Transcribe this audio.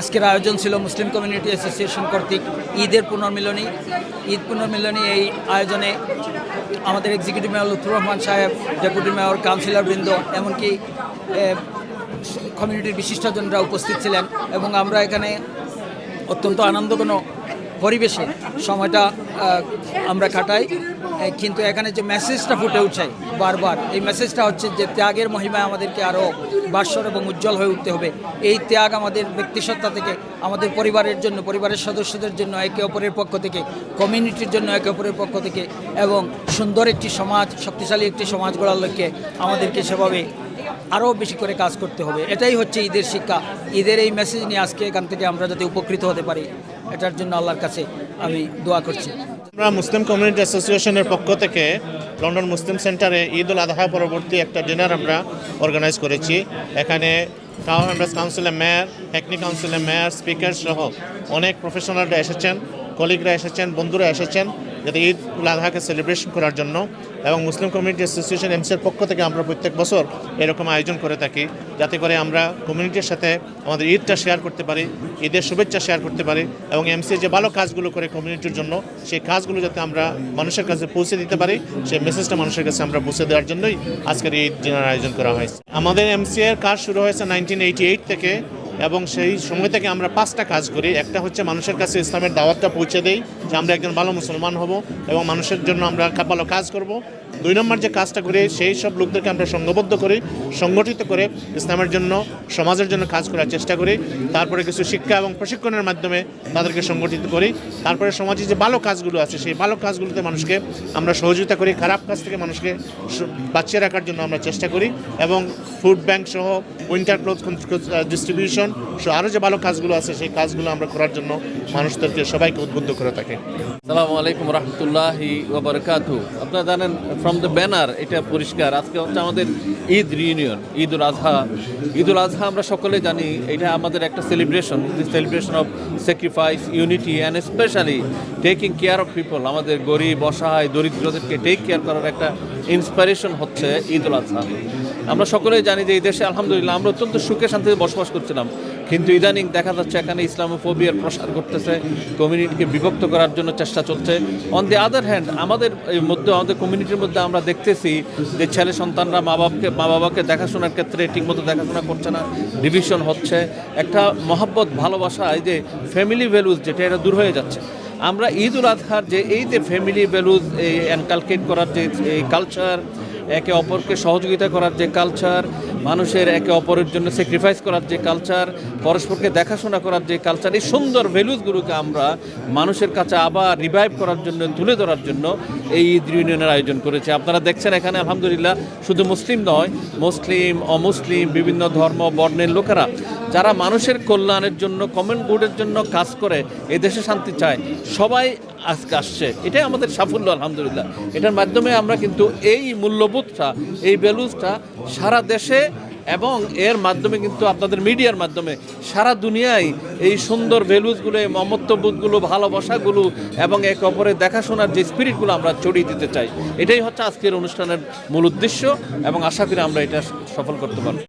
আজকের আয়োজন ছিল মুসলিম কমিউনিটি অ্যাসোসিয়েশন কর্তৃক ঈদ পুনর্মিলনী এই আয়োজনে আমাদের এক্সিকিউটিভ মেয়র লুৎফুর রহমান সাহেব, ডেপুটি মেয়র, কাউন্সিলরবৃন্দ, এমনকি কমিউনিটির বিশিষ্টজনরা উপস্থিত ছিলেন এবং আমরা এখানে অত্যন্ত আনন্দঘন পরিবেশে সময়টা আমরা কাটাই। কিন্তু এখানে যে মেসেজটা ফুটে উঠছে বারবার, এই মেসেজটা হচ্ছে যে ত্যাগের মহিমায় আমাদেরকে আরও বাশ্বর এবং উজ্জ্বল হয়ে উঠতে হবে। এই ত্যাগ আমাদের ব্যক্তিসত্তা থেকে, আমাদের পরিবারের জন্য, পরিবারের সদস্যদের জন্য একে অপরের পক্ষ থেকে, কমিউনিটির জন্য একে অপরের পক্ষ থেকে, এবং সুন্দর একটি সমাজ, শক্তিশালী একটি সমাজ গড়ার লক্ষ্যে আমাদেরকে সেভাবে আরও বেশি করে কাজ করতে হবে। এটাই হচ্ছে ঈদের শিক্ষা। ঈদের এই মেসেজ নিয়ে আজকে এখান থেকে আমরা যাতে উপকৃত হতে পারি, এটার জন্য আল্লাহর কাছে আমি দোয়া করছি। আমরা মুসলিম কমিউনিটি অ্যাসোসিয়েশনের পক্ষ থেকে লন্ডন মুসলিম সেন্টারে ঈদ উল আজহা পরবর্তী একটা ডিনার আমরা অর্গানাইজ করেছি। এখানে কাউন্সিলের মেয়র, টেকনিক কাউন্সিলের মেয়র, স্পিকার সহ অনেক প্রফেশনালরা এসেছেন, কলিগরা এসেছেন, বন্ধুরা এসেছেন, যাতে ঈদ উল আজহাকে সেলিব্রেশন করার জন্য। এবং মুসলিম কমিউনিটি অ্যাসোসিয়েশন এমসির পক্ষ থেকে আমরা প্রত্যেক বছর এরকম আয়োজন করে থাকি, যাতে করে আমরা কমিউনিটির সাথে আমাদের ঈদটা শেয়ার করতে পারি, ঈদের শুভেচ্ছা শেয়ার করতে পারি, এবং এমসি যে ভালো কাজগুলো করে কমিউনিটির জন্য, সেই কাজগুলো যাতে আমরা মানুষের কাছে পৌঁছে দিতে পারি, সেই মেসেজটা মানুষের কাছে আমরা পৌঁছে দেওয়ার জন্যই আজকের এই ডিনার আয়োজন করা হয়েছে। আমাদের এমসি এর কাজ শুরু হয়েছে 1988 থেকে, এবং সেই সময় থেকে আমরা 5টা কাজ করি। একটা হচ্ছে মানুষের কাছে ইসলামের দাওয়াতটা পৌঁছে দেই, যে আমরা একজন ভালো মুসলমান হব এবং মানুষের জন্য আমরা ভালো কাজ করব। 2 নম্বর যে কাজটা করি, সেই সব লোকদেরকে আমরা সংঘবদ্ধ করি, সংগঠিত করে ইসলামের জন্য, সমাজের জন্য কাজ করার চেষ্টা করি। তারপরে কিছু শিক্ষা এবং প্রশিক্ষণের মাধ্যমে তাদেরকে সংগঠিত করি। তারপরে সমাজে যে ভালো কাজগুলো আছে, সেই ভালো কাজগুলোতে মানুষকে আমরা সহযোগিতা করি, খারাপ কাজ থেকে মানুষকে বাঁচিয়ে রাখার জন্য আমরা চেষ্টা করি। এবং ফুড ব্যাংক সহ উইন্টার ক্লোথ ডিস্ট্রিবিউশন সহ আরও যে ভালো কাজগুলো আছে, সেই কাজগুলো আমরা করার জন্য মানুষদেরকে সবাইকে উদ্বুদ্ধ করে থাকি। আসসালামু আলাইকুম রহমতুল্লাহি ওয়া বারাকাতুহু। আপনারা জানেন ফ্রম দ্য ব্যানার এটা পরিষ্কার, আজকে হচ্ছে আমাদের ঈদ রিউনিয়ন, ঈদ উল আজহা। ঈদ উল আজহা আমরা সকলে জানি এটা আমাদের একটা celebration, celebration of sacrifice, unity and specially taking care of people. আমাদের গরিব, অসহায়, দরিদ্রদেরকে টেক কেয়ার করার একটা ইন্সপিরেশন হচ্ছে ঈদ উল আজহা। আমরা সকলেই জানি যে এই দেশে আলহামদুলিল্লাহ আমরা অত্যন্ত সুখে শান্তিতে বসবাস করছিলাম, কিন্তু ইদানিং দেখা যাচ্ছে এখানে ইসলামোফোবিয়ার প্রসার ঘটতেছে, কমিউনিটিকে বিভক্ত করার জন্য চেষ্টা চলছে। অন দি আদার হ্যান্ড আমাদের কমিউনিটির মধ্যে আমরা দেখতেছি যে ছেলে সন্তানরা মা বাবাকে দেখাশোনার ক্ষেত্রে ঠিকমতো দেখাশোনা করছে না, ডিভিশন হচ্ছে, একটা মহব্বত, ভালোবাসা, এই যে ফ্যামিলি ভ্যালুজ যেটা, এটা দূর হয়ে যাচ্ছে। আমরা ঈদ উল আজহার যে এই যে ফ্যামিলি ভ্যালুজ এনকালকেট করার যে এই কালচার, একে অপরকে সহযোগিতা করার যে কালচার, মানুষের একে অপরের জন্য স্যাক্রিফাইস করার যে কালচার, পরস্পরকে দেখাশোনা করার যে কালচার, এই সুন্দর ভ্যালুসগুলোকে আমরা মানুষের কাছে আবার রিভাইভ করার জন্য, তুলে ধরার জন্য এই ঈদ ইউনিয়নের আয়োজন করেছে। আপনারা দেখছেন এখানে আলহামদুলিল্লাহ শুধু মুসলিম নয়, মুসলিম, অমুসলিম, বিভিন্ন ধর্ম বর্ণের লোকেরা যারা মানুষের কল্যাণের জন্য, কমন গুডের জন্য কাজ করে, এই দেশে শান্তি চায়, সবাই আজকে আসছে। এটাই আমাদের সাফল্য আলহামদুলিল্লাহ। এটার মাধ্যমে আমরা কিন্তু এই মূল্যবোধটা, এই ভ্যালুসটা সারা দেশে এবং এর মাধ্যমে কিন্তু আপনাদের মিডিয়ার মাধ্যমে সারা দুনিয়ায় এই সুন্দর ভ্যালুসগুলো, এই মমত্ববোধগুলো, ভালোবাসাগুলো এবং একে অপরের দেখাশোনার যে স্পিরিটগুলো আমরা ছড়িয়ে দিতে চাই। এটাই হচ্ছে আজকের অনুষ্ঠানের মূল উদ্দেশ্য এবং আশা করি আমরা এটা সফল করতে পারব।